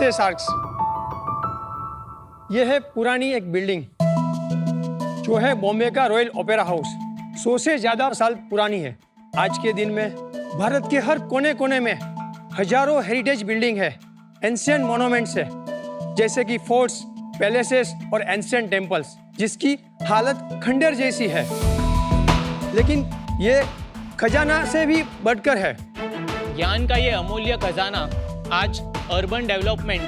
नमस्ते शार्क्स। ये है पुरानी एक बिल्डिंग जो है बॉम्बे का रॉयल ओपेरा हाउस। 100 से ज्यादा साल पुरानी है। आज के दिन में भारत के हर कोने कोने में हजारों हेरिटेज बिल्डिंग है, एंशिएंट मॉन्यूमेंट्स है, जैसे कि फोर्ट्स, पैलेसेस और एंशिएंट टेम्पल्स, जिसकी हालत खंडर जैसी है। लेकिन ये खजाना से भी बढ़कर है। ज्ञान का ये अमूल्य खजाना आज अर्बन डेवलपमेंट,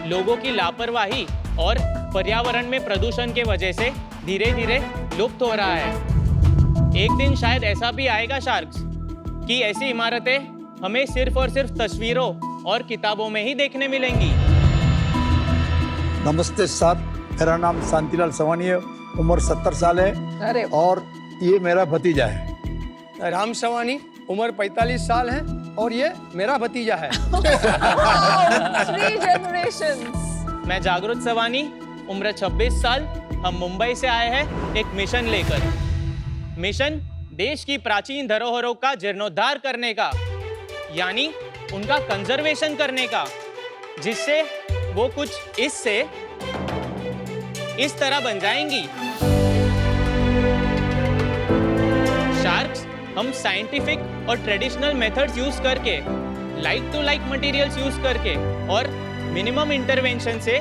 लोगों की लापरवाही और पर्यावरण में प्रदूषण के वजह से धीरे धीरे लुप्त हो रहा है। एक दिन शायद ऐसा भी आएगा शार्क्स कि ऐसी इमारतें हमें सिर्फ और सिर्फ तस्वीरों और किताबों में ही देखने मिलेंगी। नमस्ते सर, मेरा नाम शांतिलाल सवानी है, उम्र 70 साल है। अरे और ये मेरा भतीजा है। राम सवानी, उम्र 45 साल है और ये मेरा भतीजा है। 3 generations। मैं जागृत सवानी, उम्र 26 साल। हम मुंबई से आए हैं एक मिशन लेकर। मिशन देश की प्राचीन धरोहरों का जीर्णोद्धार करने का, यानी उनका कंजर्वेशन करने का, जिससे वो कुछ इस तरह बन जाएंगी। शार्क्स, हम साइंटिफिक और ट्रेडिशनल मेथड्स यूज करके, like to like materials use करके और मिनिमम इंटरवेंशन से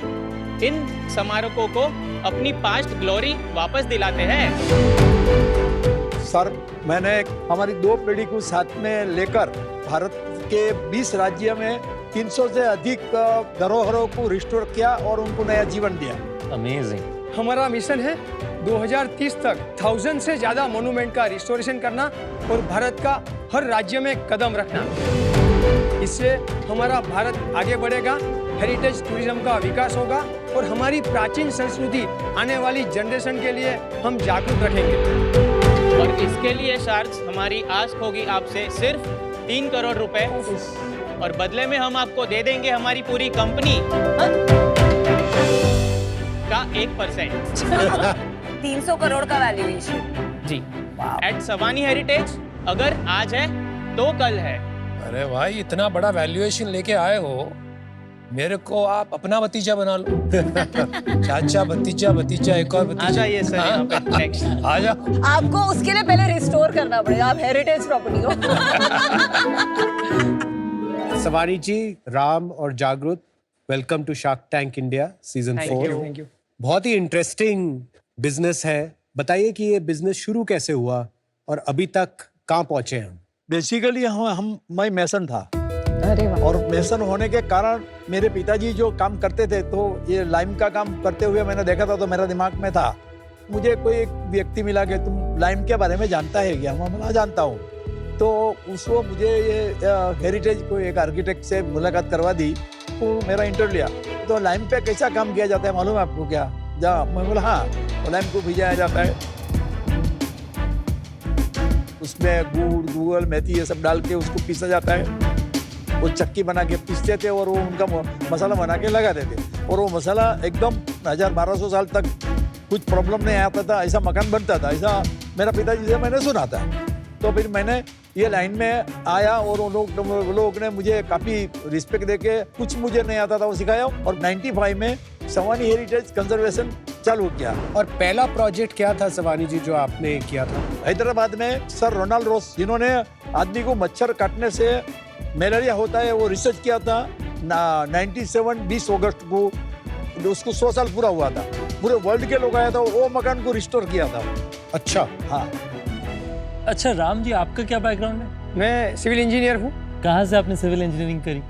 इन स्मारकों को अपनी पास्ट ग्लोरी वापस दिलाते हैं। सर, मैंने हमारी 2 पीढ़ी को साथ में लेकर भारत के 20 राज्यों में 300 से अधिक धरोहरों को रिस्टोर किया और उनको नया जीवन दिया। अमेजिंग। हमारा मिशन है 2030 तक 1000 से ज्यादा मॉन्यूमेंट का रिस्टोरेशन करना और भारत का हर राज्य में कदम रखना। इससे हमारा भारत आगे बढ़ेगा, हेरिटेज टूरिज्म का विकास होगा और हमारी प्राचीन संस्कृति आने वाली जनरेशन के लिए हम जागरूक रखेंगे। और इसके लिए शार्क्स, हमारी आस होगी आपसे सिर्फ 3 करोड़ रुपए, और बदले में हम आपको दे देंगे हमारी पूरी कंपनी का 1%। 300 करोड़ का वैल्यूएशन जी। एट सवानी हेरिटेज अगर आज है तो कल है। अरे भाई, इतना बड़ा वैल्यूएशन लेके आए हो, मेरे को आप अपना भतीजा बना लो। चाचा, भतीजा, भतीजा, एक और भतीजा। आ जाइए सर यहाँ पे नेक्स्ट। आ जा। आपको उसके लिए पहले रिस्टोर करना पड़ेगा, आप हेरिटेज प्रॉपर्टी हो। सवानी जी, राम और Jagrit, welcome to shark tank India season 4। Thank you. बहुत ही इंटरेस्टिंग बिजनेस है। बताइए कि ये बिजनेस शुरू कैसे हुआ और अभी तक कहाँ पहुंचे हम? बेसिकली मैं मैसन था। अरे वाह। और मैसन होने के कारण मेरे पिताजी जो काम करते थे, तो ये लाइम का काम करते हुए मैंने देखा था, तो मेरा दिमाग में था। मुझे कोई एक व्यक्ति मिला कि तुम लाइम के बारे में जानता है क्या? मैं बोला जानता हूँ। तो उसको मुझे ये हेरिटेज को एक आर्किटेक्ट से मुलाकात करवा दी, तो मेरा इंटरव्यू लिया। तो लाइम पे कैसा काम किया जाता है मालूम है आपको क्या? मैं बोला हाँ, तो लाइम को भिजाया जाता है, उसमें गुड़, गूगल, मेथी ये सब डाल के उसको पीसा जाता है। वो चक्की बना के पीसते थे और वो उनका मसाला बना के लगा देते, और वो मसाला एकदम 1200 साल तक कुछ प्रॉब्लम नहीं आता था, ऐसा मकान बनता था। ऐसा मेरा पिताजी से मैंने सुना था। तो फिर मैंने ये लाइन में आया और वो लोग ने मुझे काफ़ी रिस्पेक्ट देके, कुछ मुझे नहीं आता था वो सिखाया, और 95 में सवानी हेरिटेज कंजर्वेशन चालू किया। और पहला प्रोजेक्ट क्या था सवानी जी जो आपने किया था? हैदराबाद में सर रोनाल्ड रोस, जिन्होंने आदमी को मच्छर काटने से मलेरिया होता है, वो रिसर्च किया था 97 20 अगस्त को। उसको 100 साल पूरा हुआ था। पूरे वर्ल्ड के लोग आया था, वो मकान को रिस्टोर किया था। अच्छा। हाँ। अच्छा राम जी, आपका क्या बैकग्राउंड है? मैं सिविल इंजीनियर हूँ। कहाँ से आपने सिविल इंजीनियरिंग करी?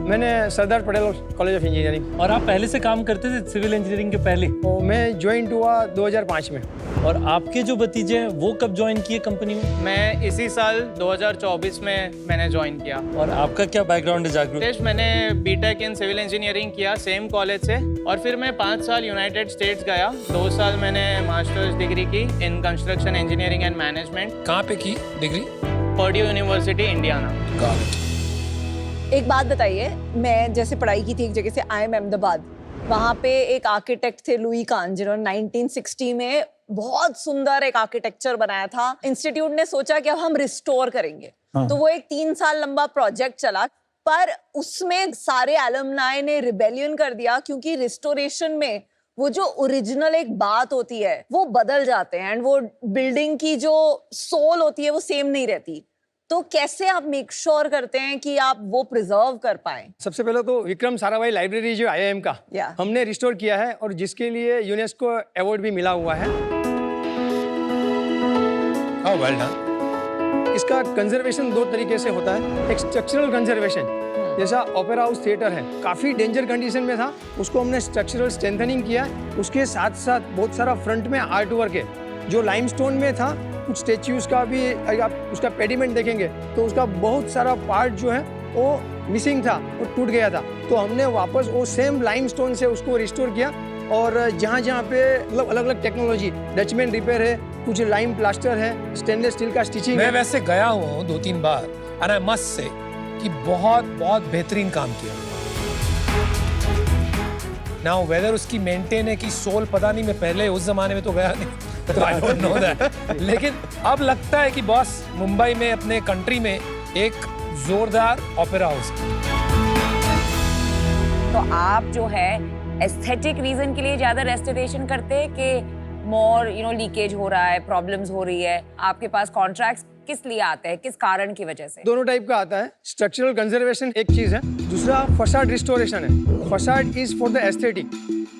मैंने Sardar Patel college of engineering. और आप पहले से काम करते थे सिविल इंजीनियरिंग के पहले? तो मैं ज्वाइन हुआ 2005 में। और आपके जो भतीजे हैं वो कब ज्वाइन किए कंपनी में? मैं इसी साल 2024 में मैंने ज्वाइन किया। और आपका क्या बैकग्राउंड है जागरूक? मैंने बीटेक इन सिविल इंजीनियरिंग किया सेम कॉलेज से, और फिर मैं 5 साल यूनाइटेड स्टेट्स गया। 2 साल मैंने मास्टर्स डिग्री की in construction engineering and management. कहाँ पे की डिग्री? Purdue university Indiana. एक बात बताइए, मैं जैसे पढ़ाई की थी एक जगह से, IIM अहमदाबाद, वहाँ पे एक आर्किटेक्ट थे लुई कान, जिन्होंने 1960 में बहुत सुंदर एक आर्किटेक्चर बनाया था। इंस्टीट्यूट ने सोचा कि अब हम रिस्टोर करेंगे। तो वो एक 3 साल लंबा प्रोजेक्ट चला। पर उसमें सारे एलुमनाई ने रिबेलियन कर दिया क्योंकि रिस्टोरेशन में वो जो ओरिजिनल एक बात होती है वो बदल जाते हैं एंड वो बिल्डिंग की जो सोल होती है वो सेम नहीं रहती। तो कैसे आप मेक श्योर करते हैं कि आप वो प्रिजर्व कर पाए? सबसे पहले तो विक्रम साराभाई लाइब्रेरी जो IIM का Yeah. हमने रिस्टोर किया है और जिसके लिए यूनेस्को अवार्ड भी मिला हुआ है। Oh, well done. इसका कंजर्वेशन 2 तरीके से होता है। एक स्ट्रक्चरल कंजर्वेशन, जैसा ओपेरा हाउस थिएटर है, काफ़ी डेंजर कंडीशन में था, उसको हमने स्ट्रक्चरल स्ट्रेंथनिंग किया। उसके साथ साथ बहुत सारा फ्रंट में आर्ट वर्क है जो लाइमस्टोन में था। कुछ स्टेच्यूज का भी अगर आप उसका पेडिमेंट देखेंगे तो उसका बहुत सारा पार्ट जो है वो मिसिंग था, वो टूट गया था। तो हमने वापस वो सेम लाइमस्टोन से उसको रिस्टोर किया और जहाँ जहाँ पे मतलब अलग अलग टेक्नोलॉजी, डचमैन रिपेयर है, कुछ लाइम प्लास्टर है, स्टेनलेस स्टील का स्टिचिंग मैं है। वैसे गया हूँ 2-3 बार एंड आई मस्ट से कि बहुत बहुत बेहतरीन काम किया। नाउ वेदर उसकी मेंटेन है कि सोल पता नहीं, मैं पहले उस जमाने में तो गया नहीं तो आई डोंट नो दैट। लेकिन अब लगता है कि बॉस मुंबई में अपने कंट्री में एक जोरदार ओपेरा हाउस। तो आप जो है एस्थेटिक रीजन के लिए ज्यादा रेस्टोरेशन करते हैं कि मोर लीकेज हो रहा है, प्रॉब्लम्स हो रही है? आपके पास कॉन्ट्रैक्ट्स किस लिए आते हैं, किस कारण की वजह से? दोनों टाइप का आता है। स्ट्रक्चरल कंजर्वेशन एक चीज़ है, दूसरा फसाड रिस्टोरेशन है। Facade is for the aesthetic.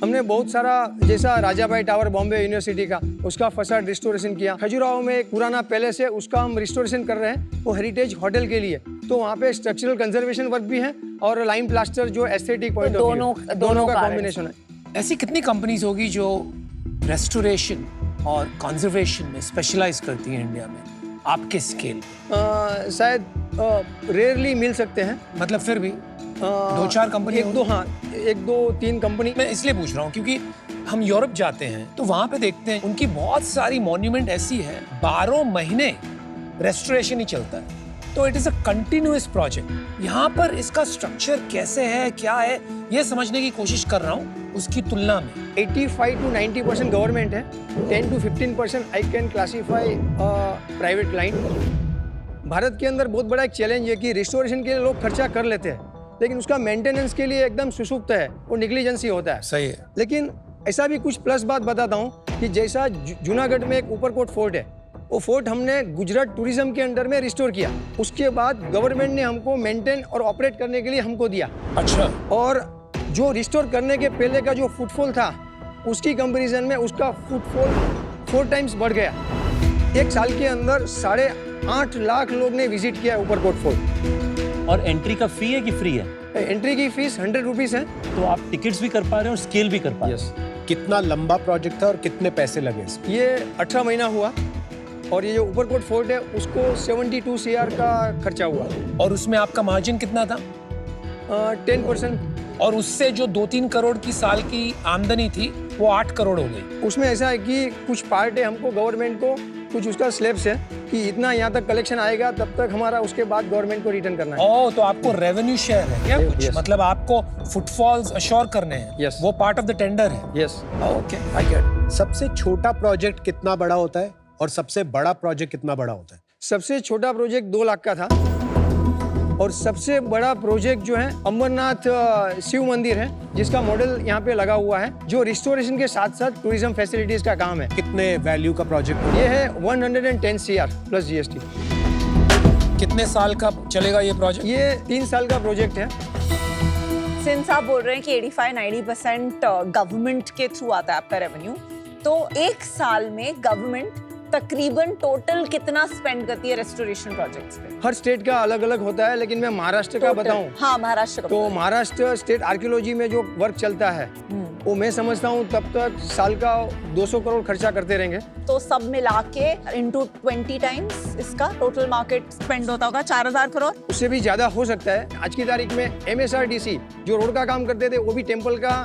हमने बहुत सारा, जैसा राजाबाई टावर बॉम्बे यूनिवर्सिटी का, उसका फसाड रिस्टोरेशन किया। खजुराहो में एक पुराना पैलेस है, उसका हम रिस्टोरेशन कर रहे हैं, वो हेरिटेज होटल के लिए। तो वहाँ पे स्ट्रक्चरल कंजर्वेशन वर्क भी है और लाइम प्लास्टर जो एस्थेटिक पॉइंट ऑफ व्यू, दोनों का कॉम्बिनेशन है। ऐसी कितनी कंपनीज होगी जो रेस्टोरेशन और कंजर्वेशन में स्पेशलाइज करती हैं इंडिया में आपके स्केल? शायद रेयरली मिल सकते हैं। मतलब फिर भी 2-4 कंपनी? 1-2, हाँ, 1-2-3 कंपनी। मैं इसलिए पूछ रहा हूँ क्योंकि हम यूरोप जाते हैं तो वहां पे देखते हैं उनकी बहुत सारी मॉन्यूमेंट ऐसी है 12 महीने रेस्टोरेशन ही चलता है। तो it is a continuous project. यहाँ पर इसका स्ट्रक्चर कैसे है, क्या है, ये समझने की कोशिश कर रहा हूँ उसकी तुलना में। 85 to 90% गवर्नमेंट है, 10 to 15% I can classify private client. Bharat के अंदर बहुत बड़ा एक चैलेंज है कि रिस्टोरेशन के लिए लोग खर्चा कर लेते हैं लेकिन उसका मेंटेनेंस के लिए एकदम सुसुप्त है, वो निग्लिजेंसी होता है। सही है। लेकिन ऐसा भी कुछ प्लस बात बताता हूँ कि जैसा जूनागढ़ में एक ऊपरकोट फोर्ट है, वो फोर्ट हमने गुजरात टूरिज्म के अंडर में रिस्टोर किया। उसके बाद गवर्नमेंट ने हमको मेंटेन और ऑपरेट करने के लिए हमको दिया। अच्छा। और जो रिस्टोर करने के पहले का जो फुटफॉल था उसकी कंपैरिजन में उसका फुटफॉल 4 टाइम्स बढ़ गया। एक साल के अंदर 8.5 लाख लोग ने विजिट किया ऊपरकोट फोर्ट। और एंट्री का फी है कि फ्री है? एंट्री की फीस 100 रुपीज है। तो आप टिकट्स भी कर पा रहे हैं और स्केल भी कर पा रहे हैं। यस। कितना लंबा प्रोजेक्ट था और कितने पैसे लगे इसमें? ये 18 महीना हुआ और ये जो ऊपरकोट फोर्ट है उसको 72 CR का खर्चा हुआ। और उसमें आपका मार्जिन कितना था? 10%। और उससे जो 2-3 करोड़ की साल की आमदनी थी वो 8 करोड़ हो गई। उसमें ऐसा है कि कुछ पार्ट है, हमको गवर्नमेंट को कुछ उसका स्लैब्स है कि इतना यहाँ तक कलेक्शन आएगा तब तक हमारा, उसके बाद गवर्नमेंट को रिटर्न करना है। ओह, तो आपको रेवेन्यू शेयर है क्या कुछ? Yes. मतलब आपको फुटफॉल्स अश्योर करने हैं? Yes. वो पार्ट ऑफ द टेंडर है? यस। Okay, I get. सबसे छोटा प्रोजेक्ट कितना बड़ा होता है और सबसे बड़ा प्रोजेक्ट कितना बड़ा होता है? सबसे छोटा प्रोजेक्ट 2 लाख का था और सबसे बड़ा प्रोजेक्ट जो है अमरनाथ शिव मंदिर है, जिसका मॉडल यहाँ पे लगा हुआ है, जो रिस्टोरेशन के साथ साथ टूरिज्म फैसिलिटीज का काम है। कितने वैल्यू का प्रोजेक्ट? ये है 110 CR प्लस GST। कितने साल का चलेगा ये प्रोजेक्ट? ये 3 साल का प्रोजेक्ट है। सिंस आप बोल रहे हैं कि 85-90% गवर्नमेंट के थ्रू आता है आपका रेवेन्यू, तो एक साल में गवर्नमेंट तकरीबन टोटल कितना स्पेंड करती है रेस्टोरेशन प्रोजेक्ट्स पे? हर स्टेट का अलग अलग होता है, लेकिन मैं महाराष्ट्र का बताऊं हाँ, महाराष्ट्र का तो बताइए। महाराष्ट्र स्टेट आर्कियोलॉजी में जो वर्क चलता है वो मैं समझता हूँ तब तक साल का 200 करोड़ खर्चा करते रहेंगे। तो सब मिला के इनटू 20 टाइम्स इसका टोटल मार्केट स्पेंड होता होगा 4000 करोड़। उससे भी ज्यादा हो सकता है। आज की तारीख में MSRDC जो रोड का काम करते थे वो भी टेम्पल का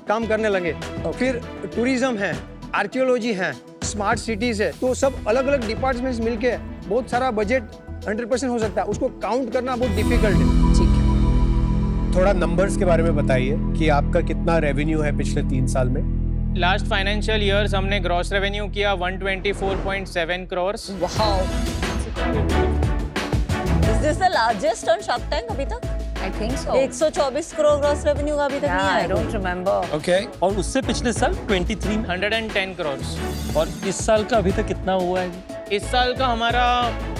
काम करने लगे। फिर टूरिज्म है, आर्कियोलॉजी है, स्मार्ट सिटीज है, तो सब अलग अलग डिपार्टमेंट्स मिलके बहुत सारा बजट 100% हो सकता है। उसको काउंट करना बहुत डिफिकल्ट है। ठीक है, थोड़ा नंबर्स के बारे में बताइए कि आपका कितना रेवेन्यू है पिछले 3 साल में? लास्ट फाइनेंशियल ईयर्स हमने ग्रॉस रेवेन्यू किया 124.7 crore. Wow, this the largest on shark tank अभी तक? I think so 124 crore gross revenue का अभी तक नहीं आई आया। Don't remember. ओके और उससे पिछले साल 23 110 करोड़। और इस साल का अभी तक कितना हुआ है? इस साल का हमारा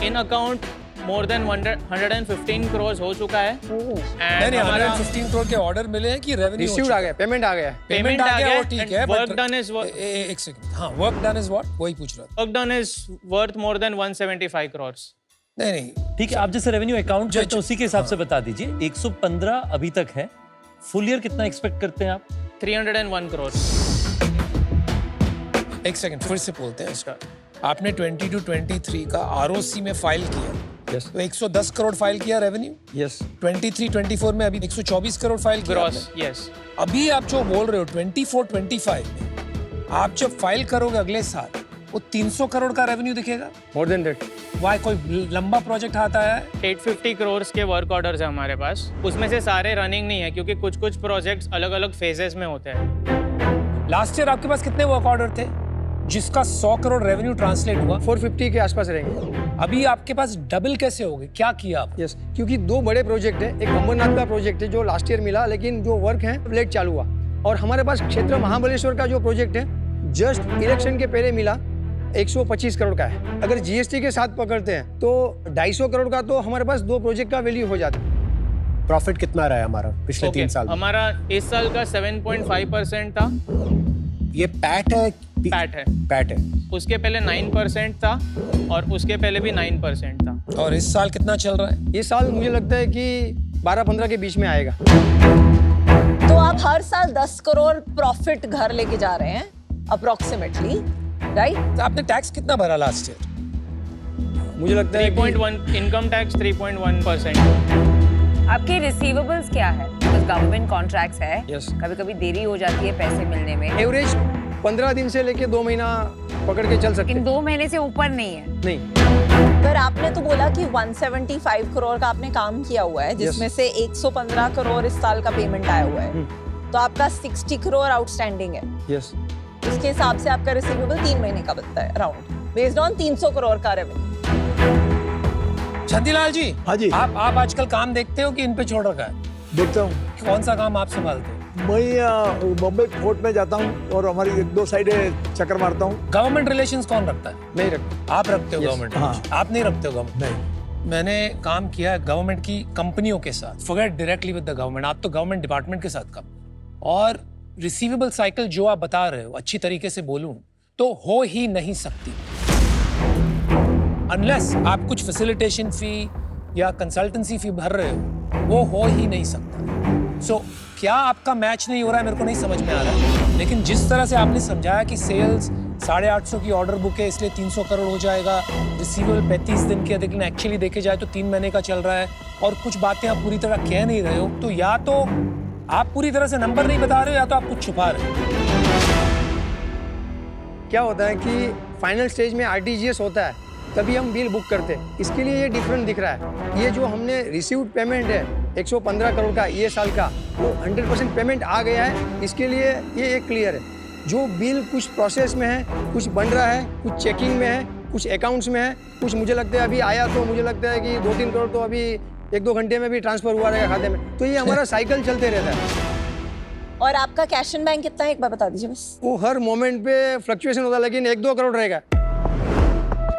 इन अकाउंट मोर देन 115 करोड़ हो चुका है। नहीं, हमारा 115 करोड़ के ऑर्डर मिले हैं कि रेवेन्यू रिसीव्ड आ गया, पेमेंट आ गया। पेमेंट आ गया वो ठीक है, वर्क डन इज एक सेकंड, हाँ, वर्क डन इज व्हाट, वही पूछ रहा था। Work done is worth more than 175 crore. नहीं, ठीक है, आप जैसे रेवेन्यू अकाउंट करते हैं उसी के हिसाब से बता दीजिए। 115 अभी तक है, फुल ईयर कितना एक्सपेक्ट करते हैं आप? 301 करोड़। एक सेकंड फिर से बोलते हैं इसका। आपने 22-23 का आरओसी में फाइल किया, Yes. तो 110 करोड़ फाइल किया रेवेन्यू। यस 23-24 में अभी 124 करोड़ फाइल किया ग्रॉस, आपने। यस। अभी आप जो बोल रहे हो 24-25 में आप जब फाइल करोगे अगले साल, वो 300 करोड़ का रेवेन्यू दिखेगा। More than that. वाई कोई लंबा प्रोजेक्ट आता है? 850 करोड़ के वर्क ऑर्डर्स है हमारे पास। उसमें से सारे रनिंग नहीं है क्योंकि कुछ कुछ प्रोजेक्ट्स अलग अलग फेजेस में होते हैं। लास्ट ईयर आपके पास कितने वर्क ऑर्डर थे जिसका 100 करोड़ रेवेन्यू ट्रांसलेट हुआ? 450 के आसपास रहेंगे। अभी आपके पास डबल कैसे हो गए? क्या किया आप? यस क्योंकि दो बड़े प्रोजेक्ट हैं। एक अमरनाथ का प्रोजेक्ट है जो लास्ट ईयर मिला, लेकिन जो वर्क है लेट चालू हुआ। और हमारे पास क्षेत्र महाबलेश्वर का जो प्रोजेक्ट है जस्ट इलेक्शन के पहले मिला, 125 करोड़ का है। अगर जीएसटी के साथ पकड़ते हैं तो 250 करोड़ का तो हमारे पास दो प्रोजेक्ट का वैल्यू हो जाता है। प्रॉफिट कितना रहा है हमारा पिछले Okay, 3 साल में? हमारा इस साल का 7.5% था। ये पैट है? पैट है। पैट है। उसके पहले 9% था और उसके पहले भी 9% था। और इस साल कितना चल रहा है? ये साल मुझे लगता है कि 12-15 के बीच में आएगा। तो आप हर साल 10 करोड़ प्रॉफिट घर लेके जा रहे हैं अप्रोक्सीमेटली, राइट? तो आपने टैक्स कितना भरा लास्ट ईयर? मुझे लगता है कि 3.1 इनकम टैक्स 3.1%। आपके रिसीवेबल्स क्या है? बिकॉज गवर्नमेंट कॉन्ट्रैक्ट्स है, Yes. कभी कभी देरी हो जाती है पैसे मिलने में, एवरेज 15 दिन से लेके 2 महीना पकड़ के चल सकते लेकिन हैं। 2 महीने से ऊपर नहीं है। नहीं, पर आपने तो बोला कि 175 करोड़ का आपने काम किया हुआ है, जिसमें से 115 करोड़ इस साल का पेमेंट आया हुआ है, तो आपका 60 करोड़ आउटस्टैंडिंग है। यस उसके हिसाब से आपका रिसीवेबल 3 महीने का बनता है अराउंड, बेस्ड ऑन 300 करोड़ का रेवेन्यू। छंदीलाल जी, हाँ जी। आप आजकल काम देखते हो कि इन पे छोड़ रखा है? देखता हूँ। कौन सा काम आप संभालते हो? मैं बॉम्बे फोर्ट में जाता हूँ और हमारी 1-2 साइडें चक्कर मारता हूँ। गवर्नमेंट रिलेशंस कौन रखता है? नहीं रखते। आप रखते हो Yes. गवर्नमेंट? हाँ। आप नहीं रखते हो गवर्नमेंट? नहीं, मैंने काम किया है गवर्नमेंट की कंपनियों के साथ, forget directly with the government, आप तो गवर्नमेंट डिपार्टमेंट के साथ काम। और रिसीवेबल साइकिल जो आप बता रहे हो, अच्छी तरीके से बोलूं तो हो ही नहीं सकती अनलेस आप कुछ फैसिलिटेशन फी या कंसल्टेंसी फी भर रहे हो, वो हो ही नहीं सकता। सो क्या आपका मैच नहीं हो रहा है मेरे को नहीं समझ में आ रहा है, लेकिन जिस तरह से आपने समझाया कि सेल्स 850 की ऑर्डर बुक है इसलिए 300 करोड़ हो जाएगा, रिसीवेबल 35 दिन के, लेकिन एक्चुअली देखे जाए तो 3 महीने का चल रहा है, और कुछ बातें आप पूरी तरह कह नहीं रहे हो, तो या तो आप पूरी तरह से नंबर नहीं बता रहे हो या तो आप कुछ छुपा रहे हो। क्या होता है कि फाइनल स्टेज में आरटीजीएस होता है तभी हम बिल बुक करते हैं, इसके लिए ये डिफरेंट दिख रहा है। ये जो हमने रिसीव्ड पेमेंट है 115 करोड़ का ये साल का, वो 100% पेमेंट आ गया है, इसके लिए ये एक क्लियर है। जो बिल कुछ प्रोसेस में है, कुछ बन रहा है, कुछ चेकिंग में है, कुछ अकाउंट्स में है, कुछ मुझे लगता है अभी आया, तो मुझे लगता है कि 2-3 करोड़ तो अभी 1-2 घंटे में भी ट्रांसफर हुआ रहेगा खाते में। तो ये हमारा साइकिल चलते रहता है। और आपका कैश एंड बैंक कितना है एक बार बता दीजिए बस। वो हर मोमेंट पे फ्लक्चुएशन होता है, लेकिन 1-2 करोड़ रहेगा।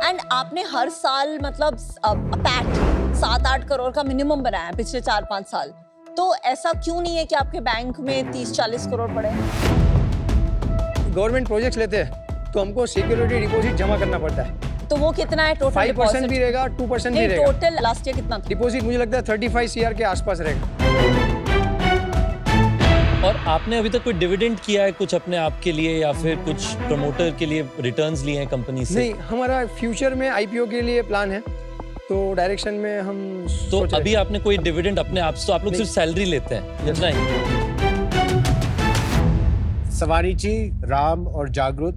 एंड आपने हर साल मतलब पैट 7-8 करोड़ का मिनिमम बनाया है पिछले 4-5 साल, तो ऐसा क्यों नहीं है कि आपके बैंक में 30-40 करोड़ पड़े? गवर्नमेंट प्रोजेक्ट्स लेते हैं तो हमको सिक्योरिटी डिपॉजिट जमा करना पड़ता है। तो वो कितना है टोटल? 5% भी रहेगा, 2% भी रहेगा। टोटल लास्ट ईयर कितना था? डिपॉजिट मुझे लगता है 35 CR के आसपास रहेगा। और आपने अभी तक कोई डिविडेंड किया है कुछ अपने आप के लिए या फिर कुछ प्रमोटर के लिए रिटर्न्स लिए हैं कंपनी से? नहीं, हमारा फ्यूचर में आईपीओ के लिए प्लान है, तो डायरेक्शन में हम तो सोच रहे अभी आपने कोई डिविडेंड अपने आप से, तो आप लोग सिर्फ सैलरी लेते हैं इतना ही? सवारी जी, राम और जागृत,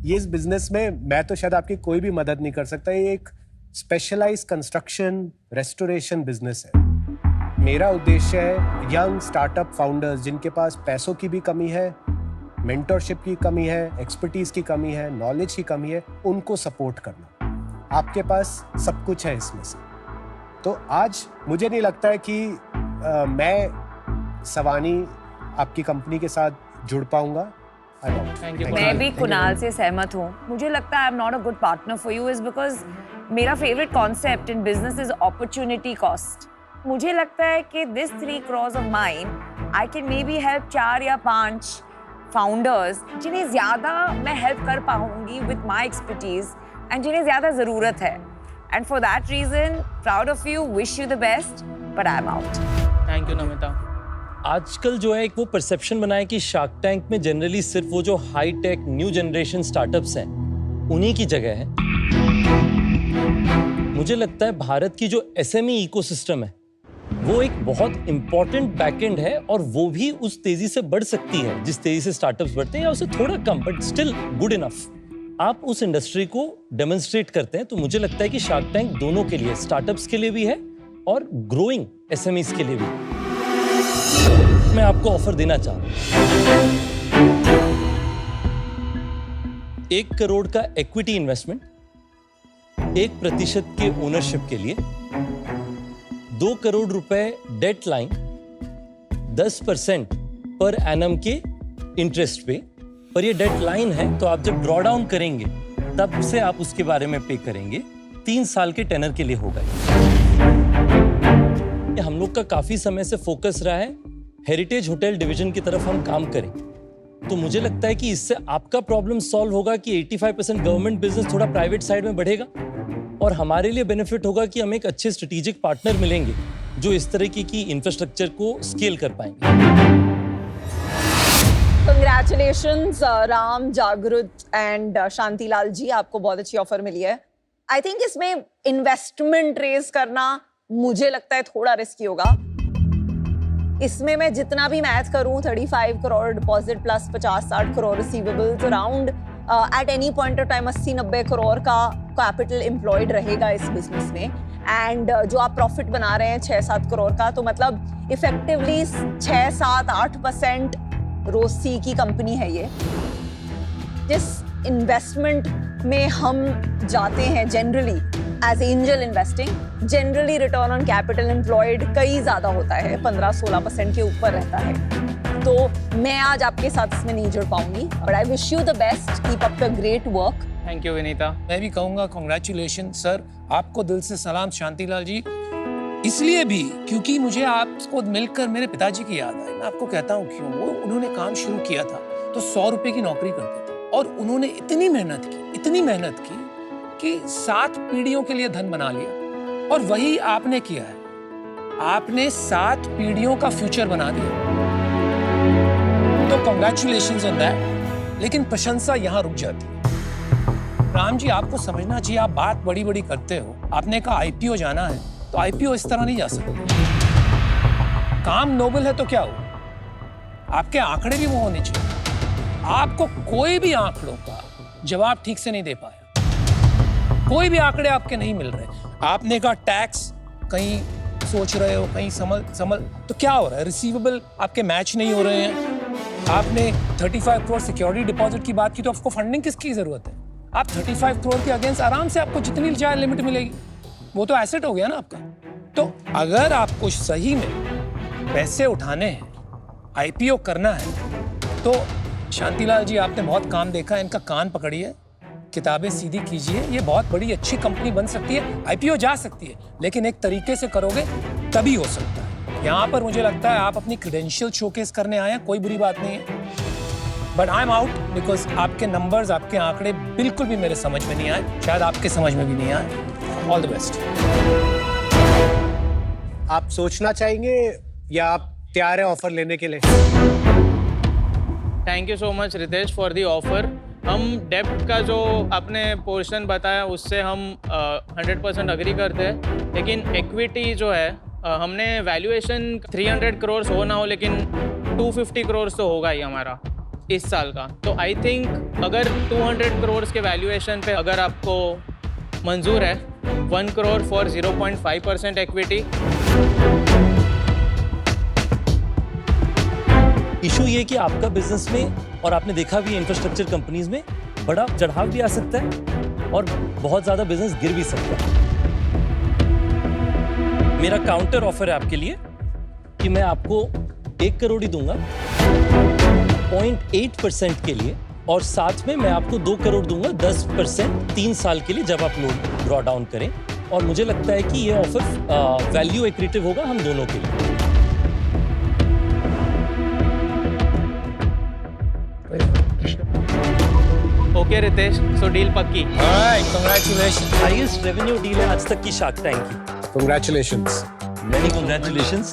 ये इस बिजनेस में मैं तो शायद आपकी कोई भी मदद नहीं कर सकता। ये एक स्पेशलाइज्ड कंस्ट्रक्शन रेस्टोरेशन बिजनेस है। मेरा उद्देश्य है यंग स्टार्टअप फाउंडर्स जिनके पास पैसों की भी कमी है, मेंटरशिप की कमी है, एक्सपर्टीज की कमी है, नॉलेज की कमी है, उनको सपोर्ट करना। आपके पास सब कुछ है इसमें से। तो आज मुझे नहीं लगता है कि मैं सवानी आपकी कंपनी के साथ जुड़ पाऊंगा। Thank you. मैं भी कुणाल से सहमत हूँ। मुझे लगता है I am not a good partner for you is because मेरा favourite concept in business is opportunity cost. मुझे लगता है कि this 3 crores of mine I can maybe help 4 या 5 फाउंडर्स जिन्हें ज्यादा मैं हेल्प कर पाऊंगी विद माई एक्सपर्टीज एंड जिन्हें ज्यादा जरूरत है। And for that reason proud of you, wish you the best, but I am out. Thank you Namita. आजकल जो है एक वो परसेप्शन बना है कि शार्क टैंक में जनरली सिर्फ वो जो high tech new generation startups हैं उन्हीं की जगह है। मुझे लगता है भारत की जो एसएमई इकोसिस्टम है वो एक बहुत इंपॉर्टेंट बैकएंड है और वो भी उस तेजी से बढ़ सकती है जिस तेजी से स्टार्टअप्स बढ़ते हैं या उससे थोड़ा कम, बट स्टिल गुड इनफ। आप उस इंडस्ट्री को डेमोन्स्ट्रेट करते हैं, तो मुझे लगता है कि शार्क टैंक दोनों के लिए, स्टार्टअप्स के लिए भी है और ग्रोइंग एसएमईज के लिए भी। मैं आपको ऑफर देना चाह रहा हूं 1 करोड़ का इक्विटी इन्वेस्टमेंट 1% के ओनरशिप के लिए, 2 करोड़ रुपए डेट लाइन 10% पर एनम के इंटरेस्ट पे। पर ये डेट लाइन है तो आप जब ड्रॉ डाउन करेंगे तब से आप उसके बारे में पे करेंगे। 3 साल के टेनर के लिए होगा। हम लोग का काफी समय से फोकस रहा है हेरिटेज होटल डिवीजन की तरफ हम काम करें, तो मुझे लगता है कि इससे आपका प्रॉब्लम सॉल्व होगा कि 85% गवर्नमेंट बिजनेस थोड़ा प्राइवेट साइड में बढ़ेगा और हमारे लिए बेनिफिट होगा कि हम एक अच्छे स्ट्रेटेजिक पार्टनर मिलेंगे जो इस तरीके की इंफ्रास्ट्रक्चर को स्केल कर पाएंगे। कंग्रेचुलेशंस राम, जागृत एंड शांतिलाल जी, आपको बहुत अच्छी ऑफर मिली है। आई थिंक इसमें इन्वेस्टमेंट रेज करना मुझे लगता है थोड़ा रिस्की होगा। इसमें मैं जितना भी मैथ करूं 35 crore deposit plus 50-60 crore receivables, around at any point of time 80-90 crore का कैपिटल एम्प्लॉयड रहेगा इस बिजनेस में। एंड जो आप प्रॉफिट बना रहे हैं 6-7 करोड़ का, तो मतलब इफेक्टिवली 6-7-8% रोसी की कंपनी है ये। जिस इन्वेस्टमेंट में हम जाते हैं generally as angel investing, generally return on capital employed कई ज्यादा होता है, 15-16% के ऊपर रहता है। तो मैं आज आपके साथ इसमें नहीं जुड़ पाऊंगी, but I wish you the best, keep up the great work. Thank you Vinita. मैं भी कहूंगा कॉन्ग्रेचुलेशन सर, आपको दिल से सलाम शांतिलाल जी, इसलिए भी क्योंकि मुझे आपको मिलकर मेरे पिताजी की याद आई। मैं आपको कहता हूँ क्यों। वो उन्होंने काम शुरू किया था तो 100 रुपए की नौकरी करते थे और उन्होंने इतनी मेहनत की कि 7 पीढ़ियों के लिए धन बना लिया। और वही आपने किया है, आपने 7 पीढ़ियों का फ्यूचर बना दिया। तो कॉन्ग्रेचुलेशंस ऑन दैट। लेकिन प्रशंसा यहाँ रुक जाती है। राम जी, आपको समझना चाहिए, आप बात बड़ी बड़ी करते हो। आपने कहा आईपीओ जाना है, तो आईपीओ इस तरह नहीं जा सकते। काम नोबल है तो क्या हो, आपके आंकड़े भी वो होने चाहिए। आपको कोई भी आंकड़ों का जवाब ठीक से नहीं दे पाया, कोई भी आंकड़े आपके नहीं मिल रहे। आपने कहा टैक्स कहीं सोच रहे हो, कहीं समझ तो क्या हो रहा है, रिसीवेबल आपके मैच नहीं हो रहे हैं। आपने 35 करोड़ सिक्योरिटी डिपॉजिट की बात की, तो आपको फंडिंग किसकी जरूरत है? आप 35 करोड़ के अगेंस्ट आराम से आपको जितनी चाहे लिमिट मिलेगी, वो तो एसेट हो गया ना आपका। तो अगर आपको सही में पैसे उठाने हैं, आईपीओ करना है, तो शांतिलाल जी आपने बहुत काम देखा है, इनका कान पकड़िए, किताबें सीधी कीजिए। ये बहुत बड़ी अच्छी कंपनी बन सकती है, आईपीओ जा सकती है, लेकिन एक तरीके से करोगे तभी हो सकता है। यहाँ पर मुझे लगता है आप अपनी क्रेडेंशियल शोकेस करने आए हैं, कोई बुरी बात नहीं है, but I am out because आपके नंबर्स, आपके आंकड़े बिल्कुल भी मेरे समझ में नहीं आए, शायद आपके समझ में भी नहीं आए। All the best. आप सोचना चाहेंगे या आप तैयार हैं ऑफर लेने के लिए? Thank you so much Ritesh for the offer. हम डेप्ट का जो आपने पोर्शन बताया उससे हम 100% अग्री करते हैं, लेकिन इक्विटी जो है हमने वैल्यूएशन 300 करोड़ हो ना हो, लेकिन 250 करोड़ तो होगा ही हमारा इस साल का। तो आई थिंक अगर 200 करोड़ के वैल्यूएशन पे अगर आपको मंजूर है, 1 करोड़ फॉर 0.5% इक्विटी। इशू ये कि आपका बिजनेस में, और आपने देखा भी इंफ्रास्ट्रक्चर कंपनीज में, बड़ा चढ़ाव भी आ सकता है और बहुत ज्यादा बिजनेस गिर भी सकता है। मेरा काउंटर ऑफर है आपके लिए कि मैं आपको 1 करोड़ ही दूंगा 0.8% के लिए, और साथ में मैं आपको 2 करोड़ दूंगा 10% 3 साल के लिए जब आप लोन ड्रॉ डाउन करें। और मुझे लगता है कि ये ऑफर वैल्यू एक्रीटिव होगा हम दोनों के लिए। ओके रितेश, सो डील पक्की। Congratulations. हाईएस्ट रेवेन्यू डील है आज तक की शार्क टैंक की। Congratulations. Many congratulations,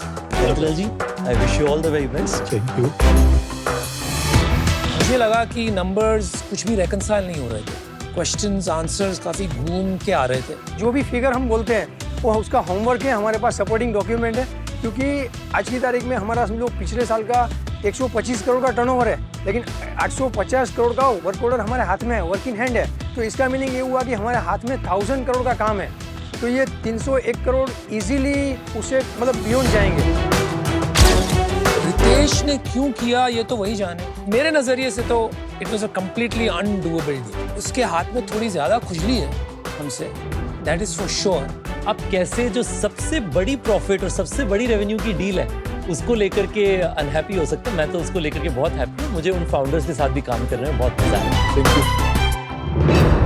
Abdul ji. I wish you all the very best. Thank you. मुझे लगा कि नंबर्स कुछ भी रेकंसाइल नहीं हो रहे थे, क्वेश्चंस आंसर्स काफी घूम के आ रहे थे। जो भी फिगर हम बोलते हैं वो उसका होमवर्क है, हमारे पास सपोर्टिंग डॉक्यूमेंट है, क्योंकि आज की तारीख में हमारा समझो पिछले साल का 125 करोड़ का टर्नओवर है, लेकिन 850 करोड़ का वर्क ऑर्डर हमारे हाथ में है, वर्क इन हैंड है। तो इसका मीनिंग ये हुआ कि हमारे हाथ में 1000 करोड़ का काम है, तो ये 301 करोड़ इजीली उसे मतलब बियॉन्ड जाएंगे। रितेश ने क्यों किया ये तो वही जाने। मेरे नजरिए से तो it was a completely undoable deal. उसके हाथ में थोड़ी ज्यादा खुजली है हमसे, दैट इज फॉर श्योर। अब कैसे जो सबसे बड़ी प्रॉफिट और सबसे बड़ी रेवेन्यू की डील है उसको लेकर के अनहैप्पी हो सकता है, मैं तो उसको लेकर के बहुत हैप्पी हूँ। मुझे उन फाउंडर्स के साथ भी काम करने में बहुत मजा आया। Thank you.